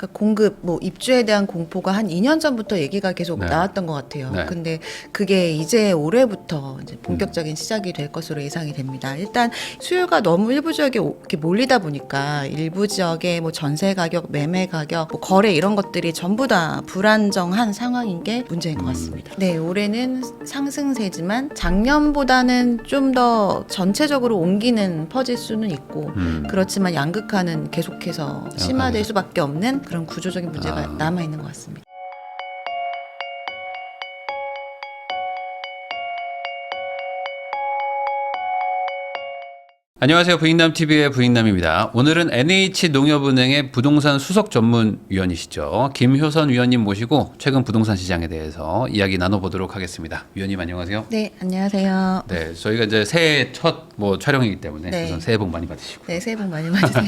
그러니까 공급, 뭐 입주에 대한 공포가 한 2년 전부터 얘기가 계속 네. 나왔던 것 같아요. 네. 근데 그게 이제 올해부터 이제 본격적인 시작이 될 것으로 예상이 됩니다. 일단 수요가 너무 일부 지역에 이렇게 몰리다 보니까 일부 지역의 뭐 전세 가격, 매매 가격, 뭐 거래 이런 것들이 전부 다 불안정한 상황인 게 문제인 것 같습니다. 네, 올해는 상승세지만 작년보다는 좀 더 전체적으로 옮기는 퍼질 수는 있고 그렇지만 양극화는 계속해서 심화될 수밖에 없는 그런 구조적인 문제가 남아 있는 것 같습니다. 안녕하세요. 부익남TV의 부익남입니다. 오늘은 NH농협은행의 부동산 수석 전문위원이시죠. 김효선 위원님 모시고 최근 부동산 시장에 대해서 이야기 나눠보도록 하겠습니다. 위원님 안녕하세요. 네, 안녕하세요. 네, 저희가 이제 새해 첫 촬영이기 때문에 네. 우선 새해 복 많이 받으시고 네, 새해 복 많이 받으세요.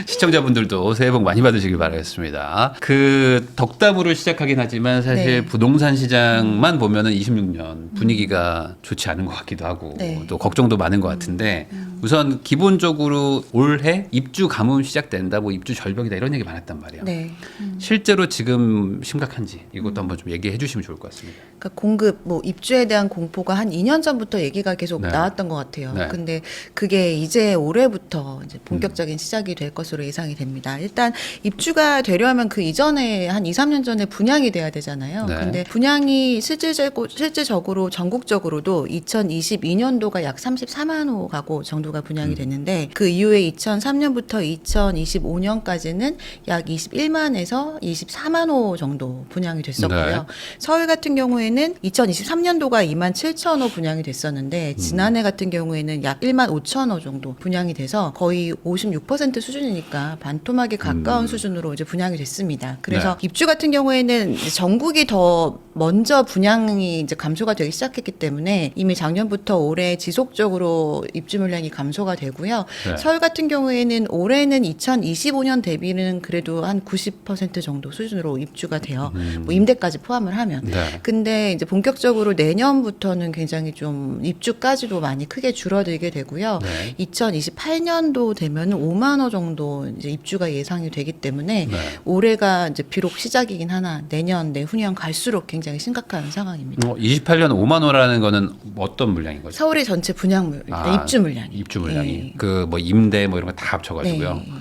시청자분들도 새해 복 많이 받으시길 바라겠습니다. 그 덕담으로 시작하긴 하지만 사실 네. 부동산 시장만 보면은 26년 분위기가 좋지 않은 것 같기도 하고 네. 또 걱정도 많은 것 같은데 우선 기본적으로 올해 입주 가뭄 시작된다, 뭐 입주 절벽이다 이런 얘기 많았단 말이에요. 네. 실제로 지금 심각한지 이것도 한번 좀 얘기해 주시면 좋을 것 같습니다. 그러니까 공급, 뭐 입주에 대한 공포가 한 2년 전부터 얘기가 계속 네. 나왔던 것 같아요. 네. 근데 그게 이제 올해부터 이제 본격적인 시작이 될 것으로 예상이 됩니다. 일단 입주가 되려면 그 이전에 한 2, 3년 전에 분양이 돼야 되잖아요. 네. 근데 분양이 실질적으로 전국적으로도 2022년도가 약 34만 호 가구 정도가 분양이 됐는데 그 이후에 2003년부터 2025년까지는 약 21만에서 24만 호 정도 분양이 됐었고요. 네. 서울 같은 경우에는 2023년도가 2만 7천 호 분양이 됐었는데 지난해 같은 경우에는 약 1만 5천 호 정도 분양이 돼서 거의 56% 수준이니까 반토막에 가까운 수준으로 이제 분양이 됐습니다. 그래서 네. 입주 같은 경우에는 이제 전국이 더 먼저 분양이 이제 감소가 되기 시작했기 때문에 이미 작년부터 올해 지속적으로 입주 물량이 감소가 되고요. 네. 서울 같은 경우에는 올해는 2025년 대비는 그래도 한 90% 정도 수준으로 입주가 돼요. 뭐 임대까지 포함을 하면. 네. 근데 이제 본격적으로 내년부터는 굉장히 좀 입주까지도 많이 크게 줄어들게 되고요. 네. 2028년도 되면 5만 호 정도 이제 입주가 예상이 되기 때문에 네. 올해가 이제 비록 시작이긴 하나 내년, 내후년 갈수록 굉장히 심각한 상황입니다. 28년 5만 호라는 거는 어떤 물량인 거죠? 서울의 전체 분양 물량, 입주 물량이. 입주 물량이 네. 그 뭐 임대 뭐 이런 거 다 합쳐가지고요. 네.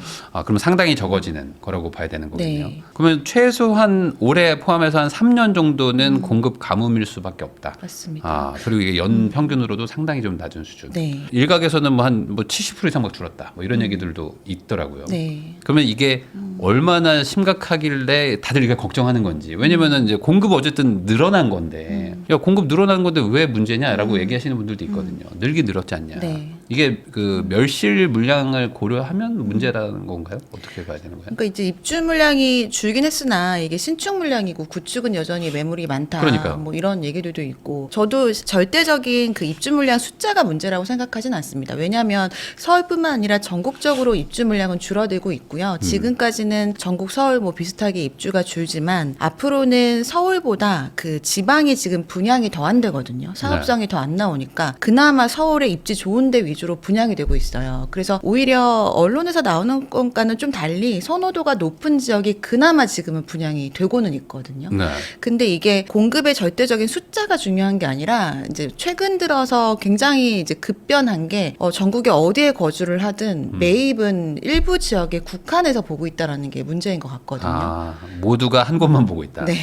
그러면 상당히 적어지는 거라고 봐야 되는 거군요. 네. 그러면 최소한 올해 포함해서 한 3년 정도는 공급 가뭄일 수밖에 없다. 맞습니다. 그리고 이게 연 평균으로도 상당히 좀 낮은 수준. 네. 일각에서는 뭐 한 70% 이상 막 줄었다. 뭐 이런 얘기들도 있더라고요. 네. 그러면 이게 얼마나 심각하길래 다들 이게 걱정하는 건지. 왜냐면은 이제 공급 어쨌든 늘어난 건데, 야, 공급 늘어난 건데 왜 문제냐라고 얘기하시는 분들도 있거든요. 늘긴 늘었지 않냐. 네. 이게 그 멸실 물량을 고려하면 문제라는 건가요? 어떻게 봐야 되는 거예요? 그러니까 이제 입주 물량이 줄긴 했으나 이게 신축 물량이고 구축은 여전히 매물이 많다. 그러니까요. 뭐 이런 얘기들도 있고 저도 절대적인 그 입주 물량 숫자가 문제라고 생각하진 않습니다. 왜냐하면 서울뿐만 아니라 전국적으로 입주 물량은 줄어들고 있고요. 지금까지는 전국 서울 뭐 비슷하게 입주가 줄지만 앞으로는 서울보다 그 지방이 지금 분양이 더 안 되거든요. 사업성이 더 안 나오니까 그나마 서울의 입지 좋은 데 위주로 분양이 되고 있어요. 그래서 오히려 언론에서 나오는 것과는 좀 달리 선호도가 높은 지역이 그나마 지금은 분양이 되고는 있거든요. 네. 근데 이게 공급의 절대적인 숫자가 중요한 게 아니라 이제 최근 들어서 굉장히 이제 급변한 게 전국에 어디에 거주를 하든 매입은 일부 지역에 국한해서 보고 있다라는 게 문제인 것 같거든요. 모두가 한 곳만 보고 있다. 네.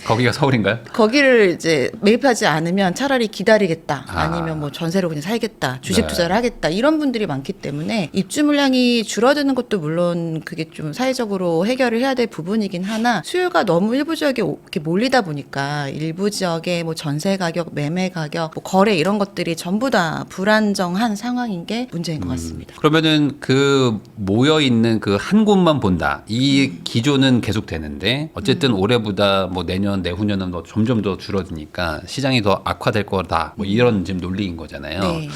거기가 서울인가요? 거기를 이제 매입하지 않으면 차라리 기다리겠다. 아니면 뭐 전세로 그냥 살겠다. 주식 네. 투자를 하겠다. 이런 분들이 많기 때문에 입주 물량이 줄어드는 것도 물론 그게 좀 사회적으로 해결을 해야 될 부분이긴 하나 수요가 너무 일부 지역에 이렇게 몰리다 보니까 일부 지역의 뭐 전세 가격, 매매 가격, 뭐 거래 이런 것들이 전부 다 불안정한 상황인 게 문제인 것 같습니다. 그러면은 그 모여 있는 그 한 곳만 본다. 이 기조는 계속 되는데 어쨌든 올해보다 뭐 내년, 내후년은 뭐 점점 더 줄어드니까 시장이 더 악화될 거다. 뭐 이런 지금 논리인 거잖아요. 네.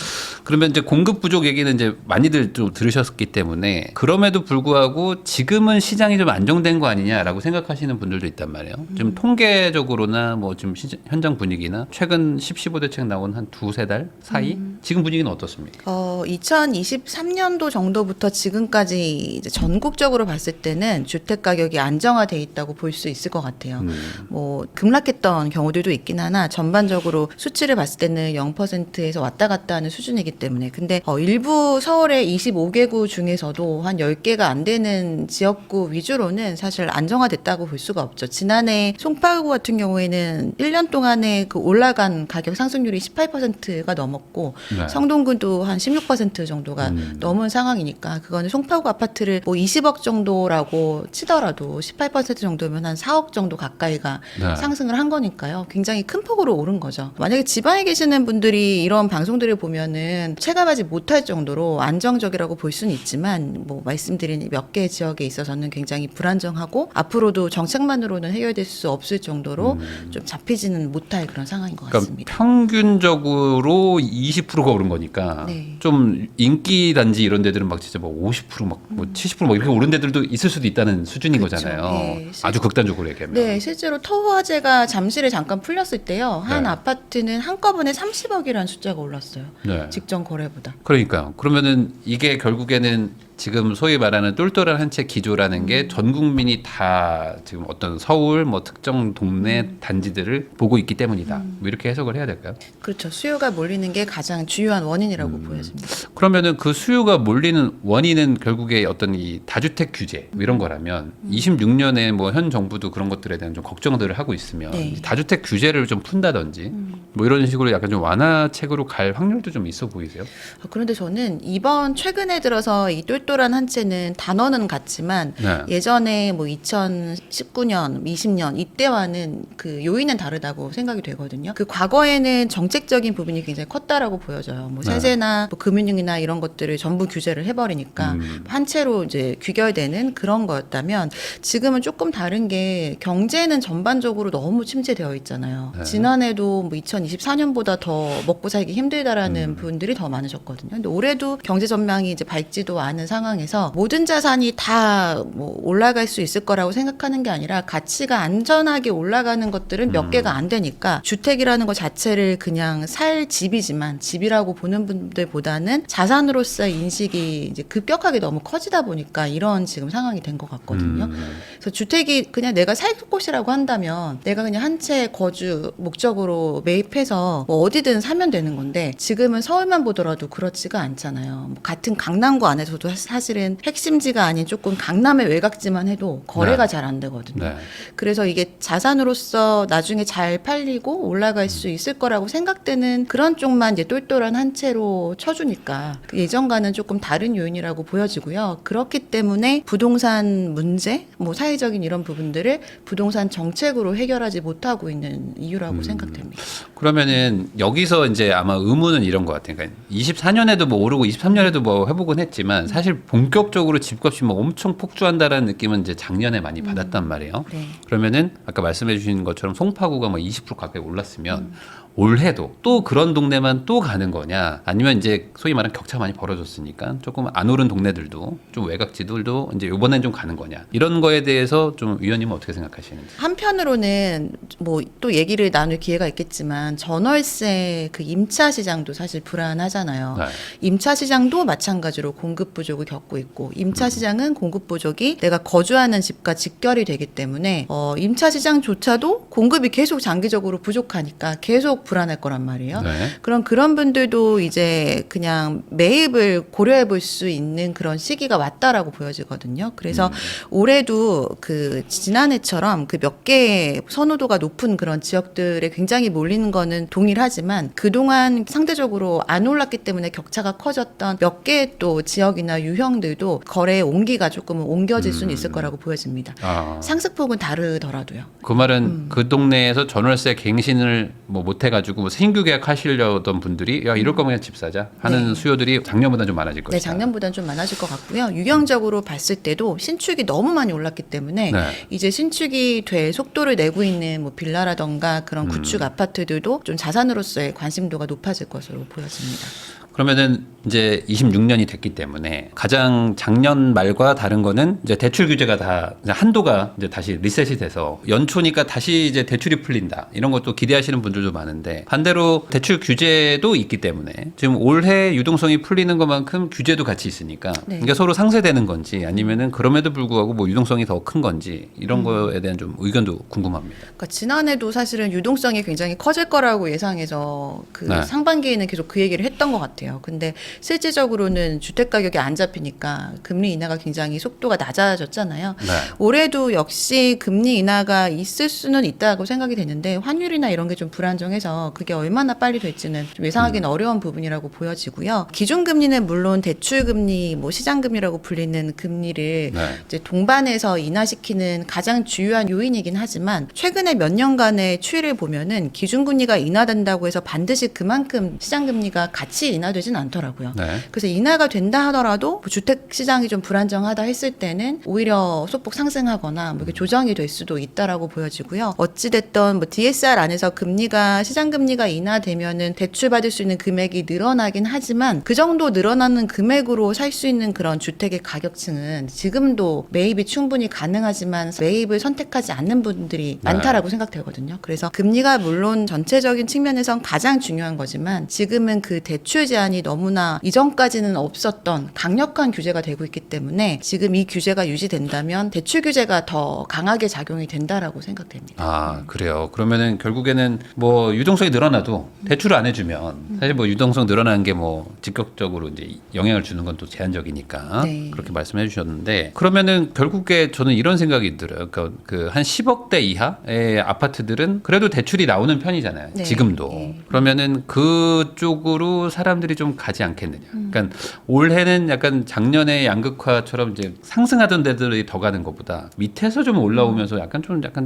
그러면 이제 공급 부족 얘기는 이제 많이들 좀 들으셨기 때문에 그럼에도 불구하고 지금은 시장이 좀 안정된 거 아니냐라고 생각하시는 분들도 있단 말이에요. 지금 통계적으로나 뭐 지금 현장 분위기나 최근 10, 15대책 나온 한 두세 달 사이 지금 분위기는 어떻습니까? 2023년도 정도부터 지금까지 이제 전국적으로 봤을 때는 주택 가격이 안정화돼 있다고 볼 수 있을 것 같아요. 뭐 급락했던 경우들도 있긴 하나 전반적으로 수치를 봤을 때는 0%에서 왔다 갔다 하는 수준이기 때문에 근데 일부 서울의 25개구 중에서도 한 10개가 안 되는 지역구 위주로는 사실 안정화됐다고 볼 수가 없죠. 지난해 송파구 같은 경우에는 1년 동안에 그 올라간 가격 상승률이 18%가 넘었고 네. 성동구도 한 16% 정도가 넘은 상황이니까 그거는 송파구 아파트를 뭐 20억 정도라고 치더라도 18% 정도면 한 4억 정도 가까이가 네. 상승을 한 거니까요. 굉장히 큰 폭으로 오른 거죠. 만약에 지방에 계시는 분들이 이런 방송들을 보면은 체감하지 못할 정도로 안정적이라고 볼 수는 있지만 뭐 말씀드린 몇 개 지역에 있어서는 굉장히 불안정하고 앞으로도 정책만으로는 해결될 수 없을 정도로 좀 잡히지는 못할 그런 상황인 것 그러니까 같습니다. 평균적으로 20%가 오른 거니까 네. 좀 인기 단지 이런 데들은 막 진짜 뭐 50%막 뭐 70%막 이렇게 오른 데들도 있을 수도 있다는 수준인 그렇죠. 거잖아요. 네. 아주 극단적으로 얘기하면. 네, 실제로 터화재가 잠실에 잠깐 풀렸을 때요. 한 네. 아파트는 한꺼번에 30억이라는 숫자가 올랐어요. 네. 직전 거래보다. 그러니까요. 그러면은 이게 결국에는 지금 소위 말하는 똘똘한 한 채 기조라는 게 전 국민이 다 지금 어떤 서울 뭐 특정 동네 단지들을 보고 있기 때문이다. 뭐 이렇게 해석을 해야 될까요? 그렇죠. 수요가 몰리는 게 가장 주요한 원인이라고 보여집니다. 그러면은 그 수요가 몰리는 원인은 결국에 어떤 이 다주택 규제 뭐 이런 거라면 26년에 뭐 현 정부도 그런 것들에 대한 좀 걱정들을 하고 있으면 네. 다주택 규제를 좀 푼다든지 뭐 이런 식으로 약간 좀 완화책으로 갈 확률도 좀 있어 보이세요? 그런데 저는 이번 최근에 들어서 이 똘똘한 한 채는 단어는 같지만 네. 예전에 뭐 2019년, 20년 이때와는 그 요인은 다르다고 생각이 되거든요. 그 과거에는 정책적인 부분이 굉장히 컸다라고 보여져요. 뭐 네. 세제나 뭐 금융이나 이런 것들을 전부 규제를 해버리니까 한 채로 이제 귀결되는 그런 거였다면 지금은 조금 다른 게 경제는 전반적으로 너무 침체되어 있잖아요. 네. 지난해도 뭐 2024년보다 더 먹고 살기 힘들다라는 분들이 더 많으셨거든요. 근데 올해도 경제 전망이 이제 밝지도 않은 상황에서 모든 자산이 다 뭐 올라갈 수 있을 거라고 생각하는 게 아니라 가치가 안전하게 올라가는 것들은 몇 개가 안 되니까 주택이라는 것 자체를 그냥 살 집이지만 집이라고 보는 분들보다는 자산으로서의 인식이 이제 급격하게 너무 커지다 보니까 이런 지금 상황이 된 것 같거든요. 그래서 주택이 그냥 내가 살 곳이라고 한다면 내가 그냥 한 채 거주 목적으로 매입해서 뭐 어디든 사면 되는 건데 지금은 서울만 보더라도 그렇지가 않잖아요. 뭐 같은 강남구 안에서도 사실은 핵심지가 아닌 조금 강남의 외곽지만 해도 거래가 네. 잘 안 되거든요. 네. 그래서 이게 자산으로서 나중에 잘 팔리고 올라갈 수 있을 거라고 생각되는 그런 쪽만 이제 똘똘한 한 채로 쳐주니까 예전과는 조금 다른 요인이라고 보여지고요. 그렇기 때문에 부동산 문제, 뭐 사회적인 이런 부분들을 부동산 정책으로 해결하지 못하고 있는 이유라고 생각됩니다. 그러면은 여기서 이제 아마 의문은 이런 것 같아요. 그러니까 24년에도 뭐 오르고 23년에도 뭐 회복은 했지만 사실 본격적으로 집값이 뭐 엄청 폭주한다라는 느낌은 이제 작년에 많이 받았단 말이에요. 네. 그러면은 아까 말씀해 주신 것처럼 송파구가 뭐 20% 가까이 올랐으면 올해도 또 그런 동네만 또 가는 거냐? 아니면 이제 소위 말하는 격차 많이 벌어졌으니까 조금 안 오른 동네들도 좀 외곽지들도 이제 이번엔 좀 가는 거냐? 이런 거에 대해서 좀 위원님은 어떻게 생각하시는지? 한편으로는 뭐 또 얘기를 나눌 기회가 있겠지만 전월세 그 임차 시장도 사실 불안하잖아요. 네. 임차 시장도 마찬가지로 공급 부족을 겪고 있고 임차 시장은 공급 부족이 내가 거주하는 집과 직결이 되기 때문에 임차 시장조차도 공급이 계속 장기적으로 부족하니까 계속 불안할 거란 말이에요. 네. 그럼 그런 분들도 이제 그냥 매입을 고려해 볼 수 있는 그런 시기가 왔다라고 보여지거든요. 그래서 올해도 그 지난해처럼 그 몇 개의 선호도가 높은 그런 지역들에 굉장히 몰리는 거는 동일하지만 그동안 상대적으로 안 올랐기 때문에 격차가 커졌던 몇 개의 또 지역이나 유형들도 거래의 온기가 조금은 옮겨질 수는 있을 거라고 보여집니다. 아. 상승폭은 다르더라도요. 그 말은 그 동네에서 전월세 갱신을 뭐 못해가지고 신규 계약하시려던 분들이 야 이럴 거면 그냥 집 사자 하는 네. 수요들이 작년보다 좀 많아질 것이다. 네, 작년보다는 좀 많아질 것 같고요. 유형적으로 봤을 때도 신축이 너무 많이 올랐기 때문에 네. 이제 신축이 될 속도를 내고 있는 뭐 빌라라던가 그런 구축 아파트들도 좀 자산으로서의 관심도가 높아질 것으로 보여집니다. 그러면은 이제 26년이 됐기 때문에 가장 작년 말과 다른 거는 이제 대출 규제가 다 이제 한도가 이제 다시 리셋이 돼서 연초니까 다시 이제 대출이 풀린다. 이런 것도 기대하시는 분들도 많은데 반대로 대출 규제도 있기 때문에 지금 올해 유동성이 풀리는 것만큼 규제도 같이 있으니까 네. 이게 서로 상쇄되는 건지 아니면은 그럼에도 불구하고 뭐 유동성이 더 큰 건지 이런 거에 대한 좀 의견도 궁금합니다. 그러니까 지난해도 사실은 유동성이 굉장히 커질 거라고 예상해서 그 네. 상반기에는 계속 그 얘기를 했던 것 같아요. 근데 실질적으로는 주택 가격이 안 잡히니까 금리 인하가 굉장히 속도가 낮아졌잖아요. 네. 올해도 역시 금리 인하가 있을 수는 있다고 생각이 되는데 환율이나 이런 게 좀 불안정해서 그게 얼마나 빨리 될지는 좀 예상하기는 어려운 부분이라고 보여지고요. 기준금리는 물론 대출금리, 뭐 시장금리라고 불리는 금리를 네. 이제 동반해서 인하시키는 가장 주요한 요인이긴 하지만 최근에 몇 년간의 추이를 보면은 기준금리가 인하된다고 해서 반드시 그만큼 시장금리가 같이 인하되진 않더라고요. 네. 그래서 인하가 된다 하더라도 뭐 주택 시장이 좀 불안정하다 했을 때는 오히려 소폭 상승하거나 뭐 이렇게 조정이 될 수도 있다라고 보여지고요. 어찌됐든 뭐 DSR 안에서 금리가 시장금리가 인하되면은 대출 받을 수 있는 금액이 늘어나긴 하지만 그 정도 늘어나는 금액으로 살 수 있는 그런 주택의 가격층은 지금도 매입이 충분히 가능하지만 매입을 선택하지 않는 분들이 많다라고 생각되거든요. 그래서 금리가 물론 전체적인 측면에선 가장 중요한 거지만 지금은 그 대출 제한이 너무나 이전까지는 없었던 강력한 규제가 되고 있기 때문에 지금 이 규제가 유지된다면 대출 규제가 더 강하게 작용이 된다라고 생각됩니다. 아, 그래요. 그러면은 결국에는 뭐 유동성이 늘어나도 대출을 안 해주면 사실 뭐 유동성 늘어나는 게 뭐 직접적으로 이제 영향을 주는 건 또 제한적이니까 네. 그렇게 말씀해 주셨는데 그러면은 결국에 저는 이런 생각이 들어요. 그러니까 그 한 10억대 이하의 아파트들은 그래도 대출이 나오는 편이잖아요. 네. 지금도. 네. 그러면은 그쪽으로 사람들이 좀 가지 않겠느냐. 그러니까 올해는 약간 작년의 양극화처럼 이제 상승하던 데들이 더 가는 것보다 밑에서 좀 올라오면서 약간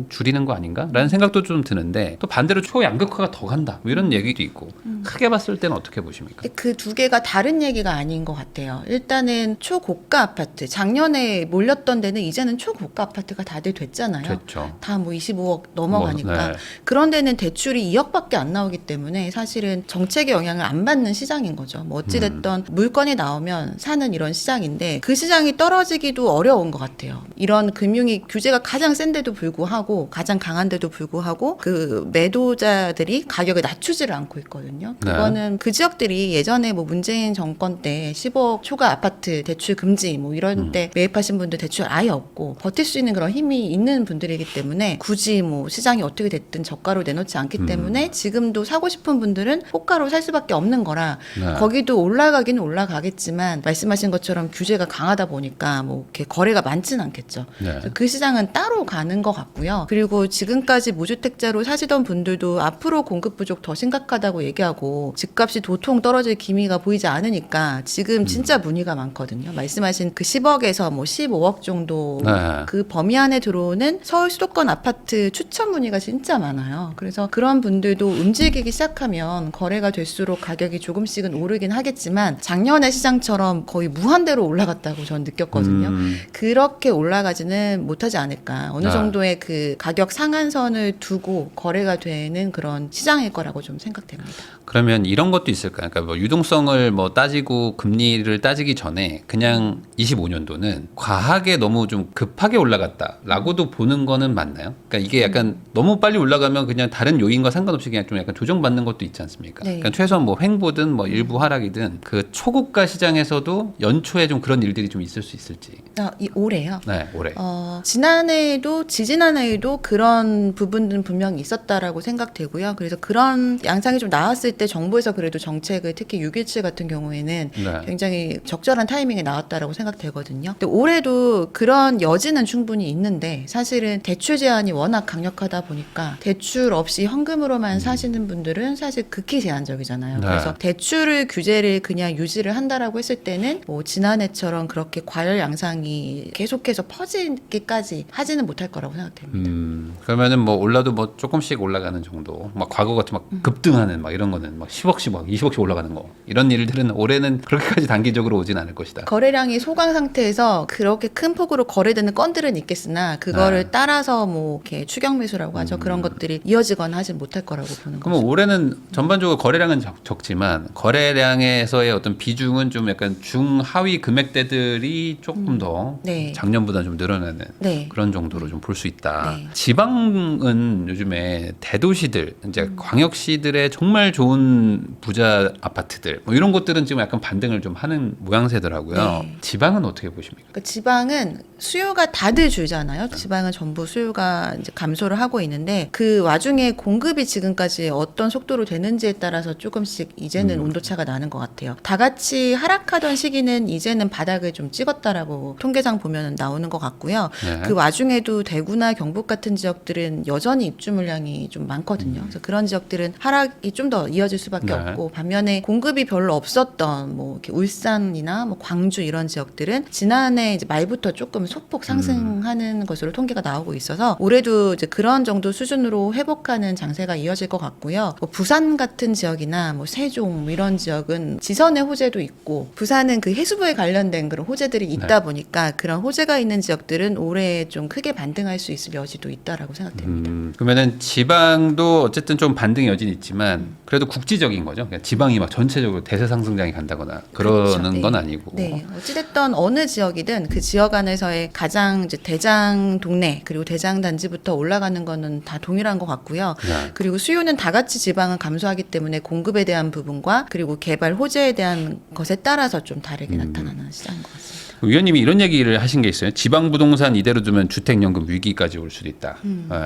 줄이는 거 아닌가라는 생각도 좀 드는데 또 반대로 초양극화가 더 간다. 뭐 이런 얘기도 있고 크게 봤을 때는 어떻게 보십니까? 그 두 개가 다른 얘기가 아닌 것 같아요. 일단은 초고가 아파트, 작년에 몰렸던 데는 이제는 초고가 아파트가 다들 됐잖아요. 됐죠. 다 뭐 25억 넘어가니까. 네. 그런 데는 대출이 2억밖에 안 나오기 때문에 사실은 정책의 영향을 안 받는 시장인 거죠. 뭐 어찌됐든 물건이 나오면 사는 이런 시장인데 그 시장이 떨어지기도 어려운 것 같아요. 이런 금융위 규제가 가장 센데도 불구하고 가장 강한데도 불구하고 그 매도자들이 가격을 낮추지를 않고 있거든요. 네. 그거는 그 지역들이 예전에 뭐 문재인 정권 때 10억 초과 아파트 대출 금지 뭐 이런 때 매입하신 분들 대출 아예 없고 버틸 수 있는 그런 힘이 있는 분들이기 때문에 굳이 뭐 시장이 어떻게 됐든 저가로 내놓지 않기 때문에 지금도 사고 싶은 분들은 호가로 살 수밖에 없는 거라 네. 거기도 올라가기는 올라가겠지만 말씀하신 것처럼 규제가 강하다 보니까 뭐 이렇게 거래가 많지는 않겠죠. 네. 그 시장은 따로 가는 것 같고요. 그리고 지금까지 무주택자로 사시던 분들도 앞으로 공급 부족 더 심각하다고 얘기하고 집값이 도통 떨어질 기미가 보이지 않으니까 지금 진짜 문의가 많거든요. 말씀하신 그 10억에서 뭐 15억 정도 네. 그 범위 안에 들어오는 서울 수도권 아파트 추천 문의가 진짜 많아요. 그래서 그런 분들도 움직이기 시작하면 거래가 될수록 가격이 조금씩은 오르긴 하겠지만 작년의 시장처럼 거의 무한대로 올라갔다고 저는 느꼈거든요. 그렇게 올라가지는 못하지 않을까. 어느 네. 정도의 그 가격 상한선을 두고 거래가 되는 그런 시장일 거라고 좀 생각됩니다. 그러면 이런 것도 있을까요? 그러니까 뭐 유동성을 뭐 따지고 금리를 따지기 전에 그냥 25년도는 과하게 너무 좀 급하게 올라갔다라고도 보는 거는 맞나요? 그러니까 이게 약간 너무 빨리 올라가면 그냥 다른 요인과 상관없이 그냥 좀 약간 조정받는 것도 있지 않습니까? 네. 그러니까 최소한 뭐 횡보든 뭐 일부 하락이든 그 초고가 시장에서도 연초에 좀 그런 일들이 좀 있을 수 있을지. 이 올해요. 네, 올해. 지난해에도 지지난해에도 그런 부분들은 분명히 있었다라고 생각되고요. 그래서 그런 양상이 좀 나왔을 때 정부에서 그래도 정책을 특히 6.17 같은 경우에는 네. 굉장히 적절한 타이밍에 나왔다라고 생각되거든요. 근데 올해도 그런 여지는 충분히 있는데 사실은 대출 제한이 워낙 강력하다 보니까 대출 없이 현금으로만 사시는 분들은 사실 극히 제한적이잖아요. 네. 그래서 대출을 규제를 그냥 유지를 한다라고 했을 때는 뭐 지난해처럼 그렇게 과열 양상이 계속해서 퍼지기까지 하지는 못할 거라고 생각됩니다. 그러면은 뭐 올라도 뭐 조금씩 올라가는 정도. 막 과거 같이 막 급등하는 막 이런 거는 막 10억씩 막 20억씩 올라가는 거. 이런 일들은 올해는 그렇게까지 단기적으로 오진 않을 것이다. 거래량이 소강 상태에서 그렇게 큰 폭으로 거래되는 건들은 있겠으나 그거를 네. 따라서 따라서 뭐 이렇게 추격 매수라고 하죠. 그런 것들이 이어지거나 하진 못할 거라고 보는 거죠. 그러면 올해는 전반적으로 거래량은 적지만 거래량의 부동산에서의 어떤 비중은 좀 약간 중하위 금액대들이 조금 더 네. 작년보다 좀 늘어나는 네. 그런 정도로 좀 볼 수 있다. 네. 지방은 요즘에 대도시들, 이제 광역시들의 정말 좋은 부자 아파트들 뭐 이런 것들은 지금 약간 반등을 좀 하는 모양새더라고요. 네. 지방은 어떻게 보십니까? 그 지방은 수요가 다들 줄잖아요. 지방은 전부 수요가 이제 감소를 하고 있는데 그 와중에 공급이 지금까지 어떤 속도로 되는지에 따라서 조금씩 이제는 온도차가 나는 것 같아요. 다 같이 하락하던 시기는 이제는 바닥을 좀 찍었다라고 통계상 보면 나오는 것 같고요. 네. 그 와중에도 대구나 경북 같은 지역들은 여전히 입주 물량이 좀 많거든요. 그래서 그런 지역들은 하락이 좀 더 이어질 수밖에 네. 없고 반면에 공급이 별로 없었던 뭐 이렇게 울산이나 뭐 광주 이런 지역들은 지난해 이제 말부터 조금 소폭 상승하는 것으로 통계가 나오고 있어서 올해도 이제 그런 정도 수준으로 회복하는 장세가 이어질 것 같고요. 뭐 부산 같은 지역이나 뭐 세종 뭐 이런 지역은 지선의 호재도 있고 부산은 그 해수부에 관련된 그런 호재들이 있다 보니까 그런 호재가 있는 지역들은 올해 좀 크게 반등할 수 있을 여지도 있다라고 생각됩니다. 그러면은 지방도 어쨌든 좀 반등의 여지는 있지만 그래도 국지적인 거죠. 그러니까 지방이 막 전체적으로 대세 상승장이 간다거나 그러는 그렇죠. 네. 건 아니고. 네. 어찌됐든 어느 지역이든 그 지역 안에서의 가장 이제 대장 동네 그리고 대장 단지부터 올라가는 거는 다 동일한 것 같고요. 네. 그리고 수요는 다 같이 지방은 감소하기 때문에 공급에 대한 부분과 그리고 개발 호재에 대한 것에 따라서 좀 다르게 나타나는 시장인 것 같습니다. 위원님이 이런 얘기를 하신 게 있어요. 지방 부동산 이대로 두면 주택연금 위기까지 올 수도 있다.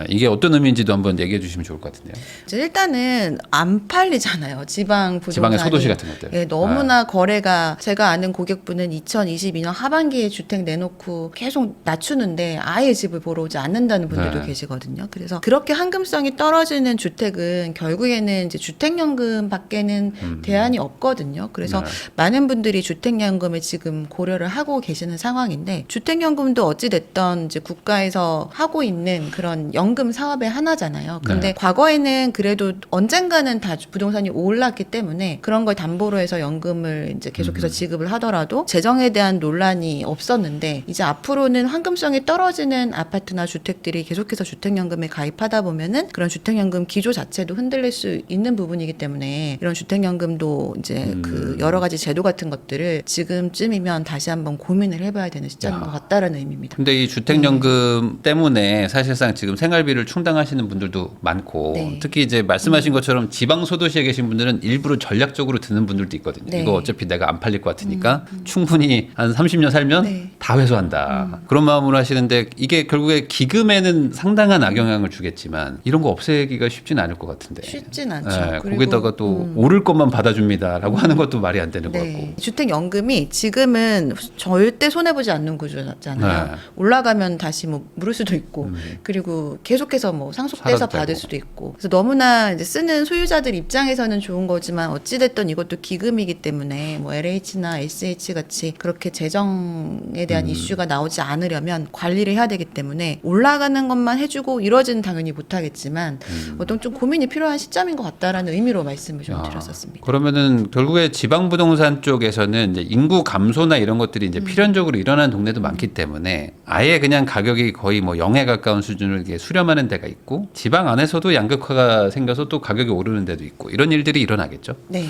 이게 어떤 의미인지도 한번 얘기해 주시면 좋을 것 같은데요. 이제 일단은 안 팔리잖아요. 지방 부동산이. 지방의 소도시 같은 것들. 예, 너무나 거래가 제가 아는 고객분은 2022년 하반기에 주택 내놓고 계속 낮추는데 아예 집을 보러 오지 않는다는 분들도 네. 계시거든요. 그래서 그렇게 환금성이 떨어지는 주택은 결국에는 이제 주택연금밖에는 대안이 없거든요. 그래서 네. 많은 분들이 주택연금을 지금 고려를 하고 계시는 상황인데 주택연금도 어찌 됐던 이제 국가에서 하고 있는 그런 연금 사업의 하나잖아요. 근데 네. 과거에는 그래도 언젠가는 다 부동산이 올랐기 때문에 그런 걸 담보로 해서 연금을 이제 계속해서 지급을 하더라도 재정에 대한 논란이 없었는데 이제 앞으로는 환금성이 떨어지는 아파트나 주택들이 계속해서 주택연금에 가입하다 보면은 그런 주택연금 기조 자체도 흔들릴 수 있는 부분이기 때문에 이런 주택연금도 이제 그 여러 가지 제도 같은 것들을 지금쯤이면 다시 한번 고민을 해봐야 되는 시점인 것 같다라는 의미입니다. 근데 이 주택연금 때문에 사실상 지금 생활비를 충당하시는 분들도 많고 네. 특히 이제 말씀하신 것처럼 지방 소도시에 계신 분들은 일부러 전략적으로 드는 분들도 있거든요. 네. 이거 어차피 내가 안 팔릴 것 같으니까 충분히 한 30년 살면 네. 다 회수한다. 그런 마음으로 하시는데 이게 결국에 기금에는 상당한 악영향을 주겠지만 이런 거 없애기가 쉽진 않을 것 같은데. 쉽진 않죠. 네, 그리고, 거기다가 또 오를 것만 받아줍니다라고 하는 것도 말이 안 되는 것 같고. 네. 주택연금이 지금은 절대 손해보지 않는 구조잖아요. 네. 올라가면 다시 뭐 물을 수도 있고 그리고 계속해서 뭐 상속돼서 살아도 받을 되고. 수도 있고 그래서 너무나 이제 쓰는 소유자들 입장에서는 좋은 거지만 어찌됐든 이것도 기금이기 때문에 뭐 LH나 SH 같이 그렇게 재정에 대한 이슈가 나오지 않으려면 관리를 해야 되기 때문에 올라가는 것만 해주고 이러지는 당연히 못하겠지만 어떤 좀 고민이 필요한 시점인 것 같다라는 의미로 말씀을 좀 드렸었습니다. 그러면은 결국에 지방 부동산 쪽에서는 이제 인구 감소나 이런 것들이 이제 필연적으로 일어나는 동네도 많기 때문에 아예 그냥 가격이 거의 뭐 0에 가까운 수준을 이렇게 수렴하는 데가 있고 지방 안에서도 양극화가 생겨서 또 가격이 오르는 데도 있고 이런 일들이 일어나겠죠. 네.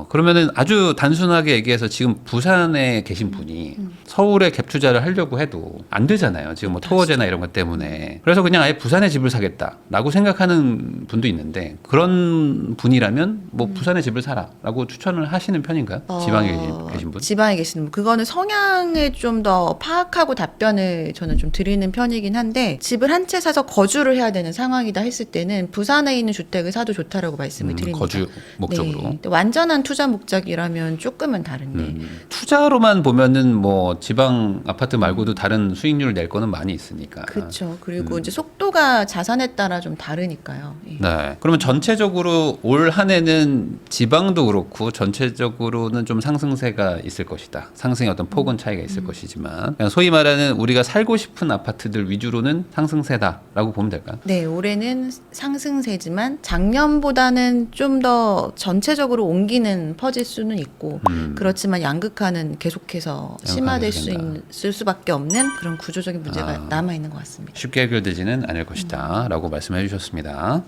그러면은 아주 단순하게 얘기해서 지금 부산에 계신 분이 서울에 갭 투자를 하려고 해도 안 되잖아요. 지금 뭐 토어제나 이런 것 때문에. 그래서 그냥 아예 부산에 집을 사겠다라고 생각하는 분도 있는데 그런 분이라면 뭐 부산에 집을 사라라고 추천을 하시는 편인가요? 지방에 계신 분? 지방에 계시는 분. 그거는 성향을 좀 더 파악하고 답변을 저는 좀 드리는 편이긴 한데 집을 한 채 사서 거주를 해야 되는 상황이다 했을 때는 부산에 있는 주택을 사도 좋다라고 말씀을 드립니다. 거주 목적으로. 네. 근데 완전한 투자 목적이라면 조금은 다른데 투자로만 보면은 뭐 지방 아파트 말고도 다른 수익률을 낼 거는 많이 있으니까. 그렇죠. 그리고 이제 속도가 자산에 따라 좀 다르니까요. 예. 네. 그러면 전체적으로 올 한 해는 지방도 그렇고 전체적으로는 좀 상승세가 있을 것이다. 상승의 어떤 폭은 차이가 있을 것이지만 그냥 소위 말하는 우리가 살고 싶은 아파트들 위주로는 상승세다라고 보면 될까요? 네, 올해는 상승세지만 작년보다는 좀 더 전체적으로 옮기는 퍼질 수는 있고 그렇지만 양극화는 계속해서 심화될 수 있을 수밖에 없는 그런 구조적인 문제가 남아 있는 것 같습니다. 쉽게 해결되지는 않을 것이다라고 말씀해 주셨습니다.